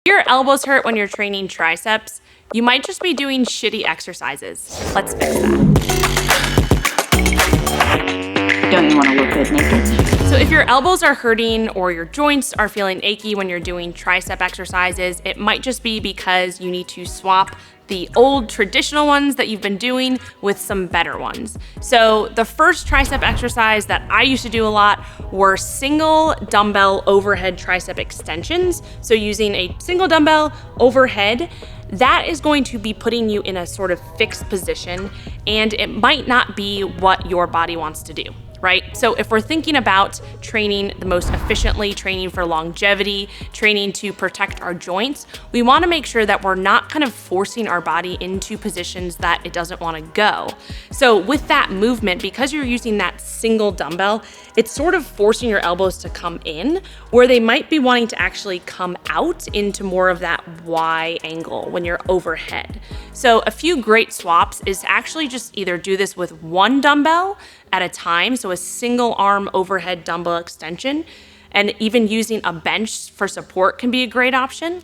Your elbows hurt when you're training triceps, you might just be doing shitty exercises. Let's fix that. Don't you want to look good naked? So if your elbows are hurting or your joints are feeling achy when you're doing tricep exercises, it might just be because you need to swap the old traditional ones that you've been doing with some better ones. So the first tricep exercise that I used to do a lot were single dumbbell overhead tricep extensions. So using a single dumbbell overhead, that is going to be putting you in a sort of fixed position, and it might not be what your body wants to do. Right? So if we're thinking about training the most efficiently, training for longevity, training to protect our joints, we want to make sure that we're not kind of forcing our body into positions that it doesn't want to go. So with that movement, because you're using that single dumbbell, it's sort of forcing your elbows to come in where they might be wanting to actually come out into more of that Y angle when you're overhead. So a few great swaps is to actually just either do this with one dumbbell at a time, so a single arm overhead dumbbell extension, and even using a bench for support can be a great option.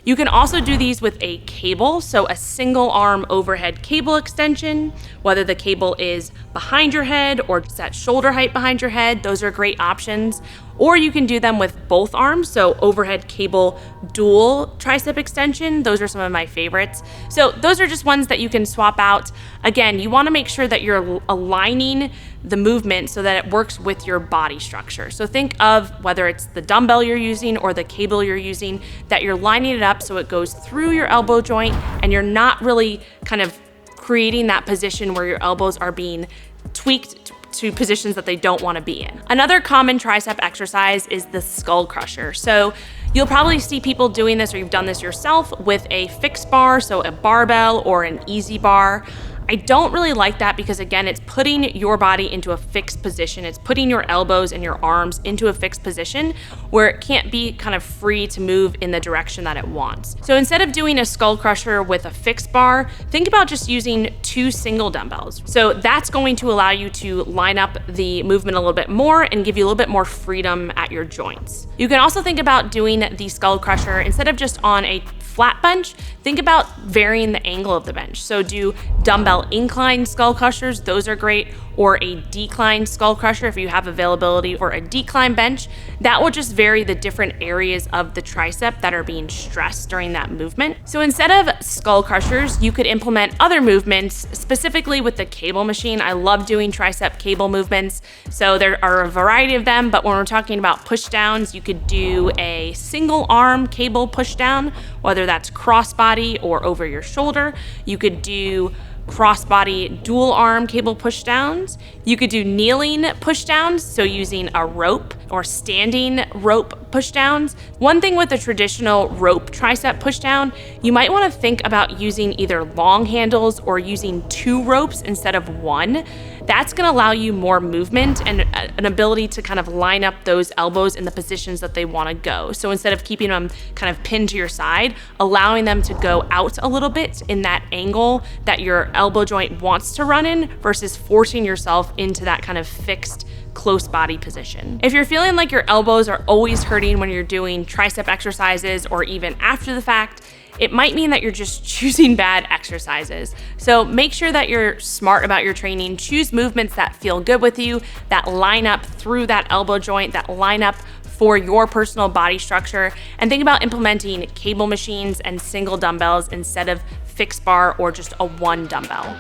You can also do these with a cable, so a single arm overhead cable extension, whether the cable is behind your head or just at shoulder height behind your head, those are great options. Or you can do them with both arms, so overhead cable dual tricep extension. Those are some of my favorites. So those are just ones that you can swap out. Again, you wanna make sure that you're aligning the movement so that it works with your body structure. So think of whether it's the dumbbell you're using or the cable you're using, that you're lining it up so it goes through your elbow joint and you're not really kind of creating that position where your elbows are being tweaked to positions that they don't want to be in. Another common tricep exercise is the skull crusher. So you'll probably see people doing this, or you've done this yourself, with a fixed bar, so a barbell or an easy bar. I don't really like that because, again, it's putting your body into a fixed position. It's putting your elbows and your arms into a fixed position where it can't be kind of free to move in the direction that it wants. So instead of doing a skull crusher with a fixed bar, think about just using 2 single dumbbells. So that's going to allow you to line up the movement a little bit more and give you a little bit more freedom at your joints. You can also think about doing the skull crusher instead of just on a flat bench, think about varying the angle of the bench. So do dumbbell incline skull crushers, those are great, or a decline skull crusher if you have availability for a decline bench. That will just vary the different areas of the tricep that are being stressed during that movement. So instead of skull crushers, you could implement other movements, specifically with the cable machine. I love doing tricep cable movements. So there are a variety of them, but when we're talking about push downs, you could do a single arm cable push down, whether that's crossbody or over your shoulder. You could do crossbody dual arm cable push downs. You could do kneeling push downs, so using a rope, or standing rope push downs. One thing with the traditional rope tricep push down, you might want to think about using either long handles or using 2 ropes instead of 1. That's going to allow you more movement and an ability to kind of line up those elbows in the positions that they want to go. So instead of keeping them kind of pinned to your side, allowing them to go out a little bit in that angle that your elbow joint wants to run in versus forcing yourself into that kind of fixed close body position. If you're feeling like your elbows are always hurting when you're doing tricep exercises or even after the fact, it might mean that you're just choosing bad exercises. So make sure that you're smart about your training. Choose movements that feel good with you, that line up through that elbow joint, that line up for your personal body structure, and think about implementing cable machines and single dumbbells instead of fixed bar or just a 1 dumbbell.